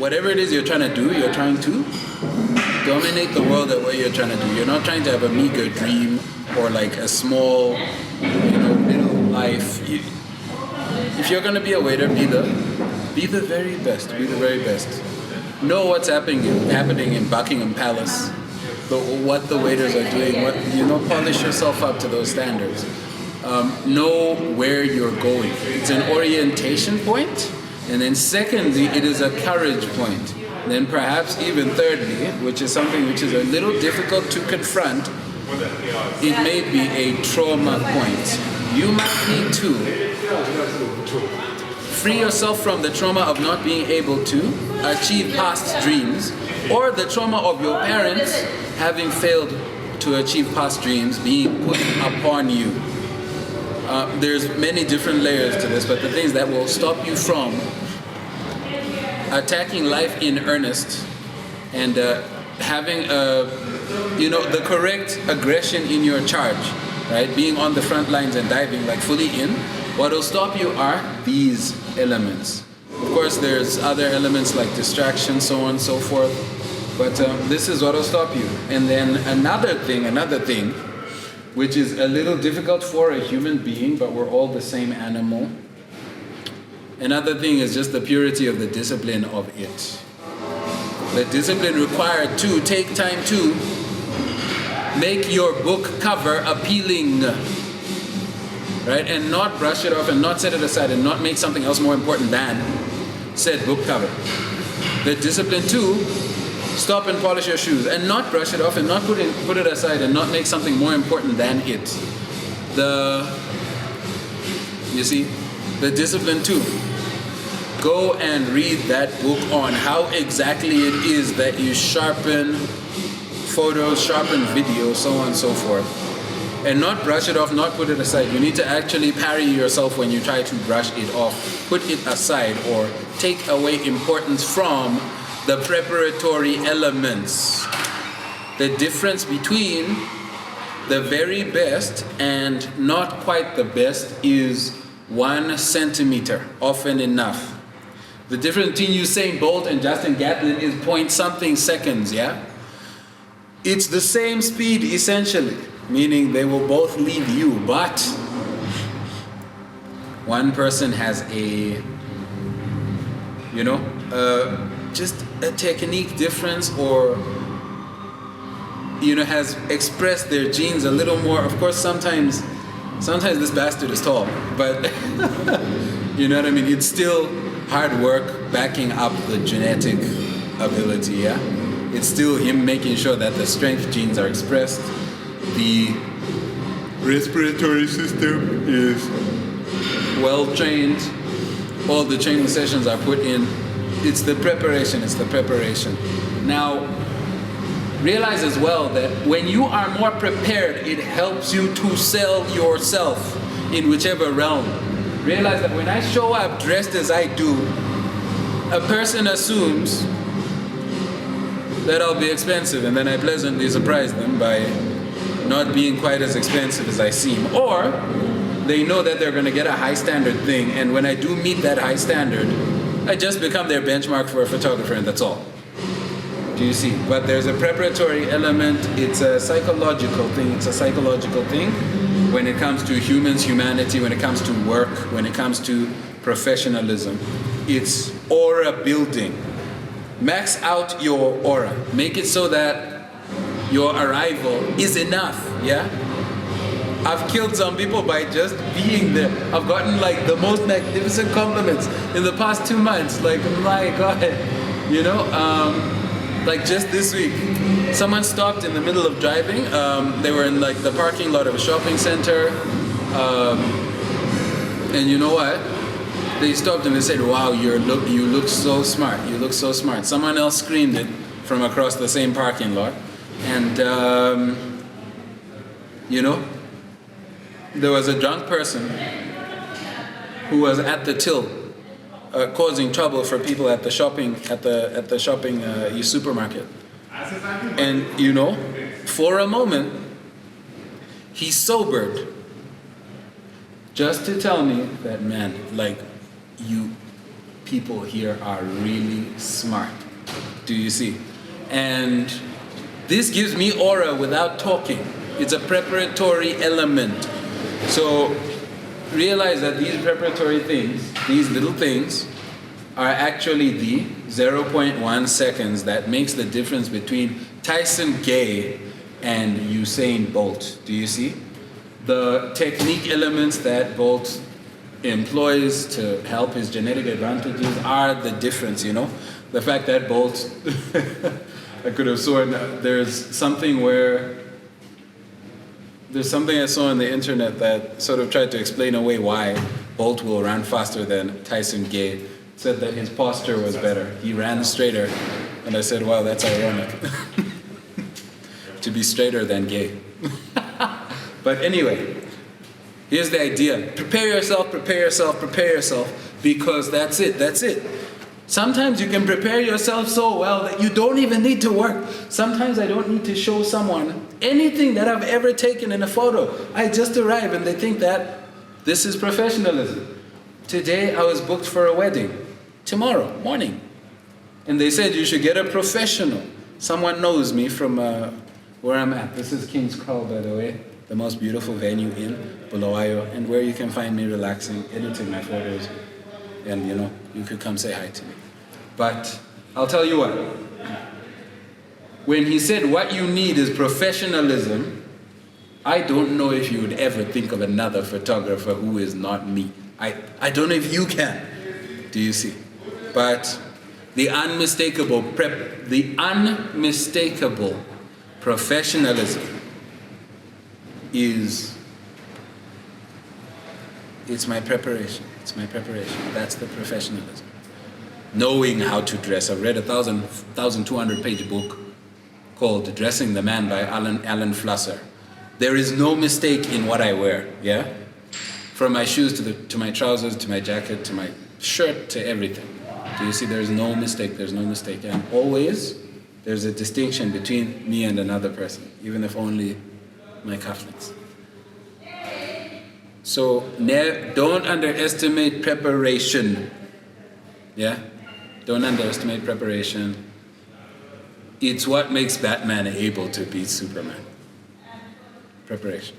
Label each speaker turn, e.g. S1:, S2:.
S1: whatever it is you're trying to do, you're trying to dominate the world at what you're trying to do. You're not trying to have a meager dream or like a small, little life. If you're going to be a waiter, be the very best. Be the very best. Know what's happening in Buckingham Palace. What the waiters are doing. Polish yourself up to those standards. Know where you're going. It's an orientation point, and then secondly, it is a courage point. Then perhaps even thirdly, which is something which is a little difficult to confront, it may be a trauma point. You might need to free yourself from the trauma of not being able to achieve past dreams, or the trauma of your parents having failed to achieve past dreams being put upon you. There's many different layers to this, but the things that will stop you from attacking life in earnest and having the correct aggression in your charge, right? Being on the front lines and diving like fully in. What will stop you are these elements. Of course, there's other elements like distraction, so on and so forth. But this is what will stop you. And then another thing, which is a little difficult for a human being, but we're all the same animal. Another thing is just the purity of the discipline of it. The discipline required to take time to make your book cover appealing, right? And not brush it off and not set it aside and not make something else more important than said book cover. The discipline to stop and polish your shoes and not brush it off and not put it aside and not make something more important than it. The discipline to go and read that book on how exactly it is that you sharpen photos, sharpen video, so on and so forth. And not brush it off, not put it aside. You need to actually parry yourself when you try to brush it off, put it aside, or take away importance from the preparatory elements. The difference between the very best and not quite the best is 1 centimeter, often enough. The difference between Usain Bolt and Justin Gatlin is point something seconds, yeah? It's the same speed essentially, meaning they will both leave you, but one person has just a technique difference, or has expressed their genes a little more. Of course, sometimes this bastard is tall, but you know what I mean? It's still hard work backing up the genetic ability, yeah? It's still him making sure that the strength genes are expressed. The respiratory system is well trained. All the training sessions are put in. It's the preparation. Now, realize as well that when you are more prepared, it helps you to sell yourself in whichever realm. Realize that when I show up dressed as I do, a person assumes that I'll be expensive, and then I pleasantly surprise them by not being quite as expensive as I seem. Or they know that they're going to get a high standard thing, and when I do meet that high standard, I just become their benchmark for a photographer, and that's all. Do you see? But there's a preparatory element. It's a psychological thing. When it comes to humans, humanity, when it comes to work, when it comes to professionalism, it's aura building. Max out your aura. Make it so that your arrival is enough, yeah? I've killed some people by just being there. I've gotten like the most magnificent compliments in the past 2 months. Like, my God, like just this week, someone stopped in the middle of driving. They were in like the parking lot of a shopping center. And you know what? They stopped and they said, "Wow, you look so smart. You look so smart." Someone else screamed it from across the same parking lot. And, there was a drunk person who was at the till, causing trouble for people at the shopping supermarket. And for a moment, he sobered just to tell me that, man, like, people here are really smart. Do you see? And this gives me aura without talking. It's a preparatory element. So realize that these preparatory things, these little things, are actually the 0.1 seconds that makes the difference between Tyson Gay and Usain Bolt. Do you see? The technique elements that Bolt employs to help his genetic advantages are the difference, you know? The fact that Bolt, I could have sworn there's something I saw on the internet that sort of tried to explain away why Bolt will run faster than Tyson Gay. Said that his posture was better. He ran straighter. And I said, wow, that's ironic. To be straighter than Gay. But anyway, here's the idea. Prepare yourself, prepare yourself, prepare yourself, because that's it. Sometimes you can prepare yourself so well that you don't even need to work. Sometimes I don't need to show someone anything that I've ever taken in a photo. I just arrive and they think that this is professionalism. Today I was booked for a wedding. Tomorrow morning. And they said you should get a professional. Someone knows me from where I'm at. This is King's Crawl, by the way. The most beautiful venue in Bulawayo, and where you can find me relaxing, editing my photos. And you know, you could come say hi to me. But I'll tell you what. When he said what you need is professionalism, I don't know if you would ever think of another photographer who is not me. I don't know if you can. Do you see? But the unmistakable professionalism it's my preparation. It's my preparation. That's the professionalism. Knowing how to dress. I've read a 1,200 page book called Dressing the Man by Alan Flusser. There is no mistake in what I wear, yeah? From my shoes to my trousers, to my jacket, to my shirt, to everything. Do you see? There's no mistake. And always, there's a distinction between me and another person, even if only my cufflinks. So don't underestimate preparation. Yeah? Don't underestimate preparation. It's what makes Batman able to beat Superman. Preparation.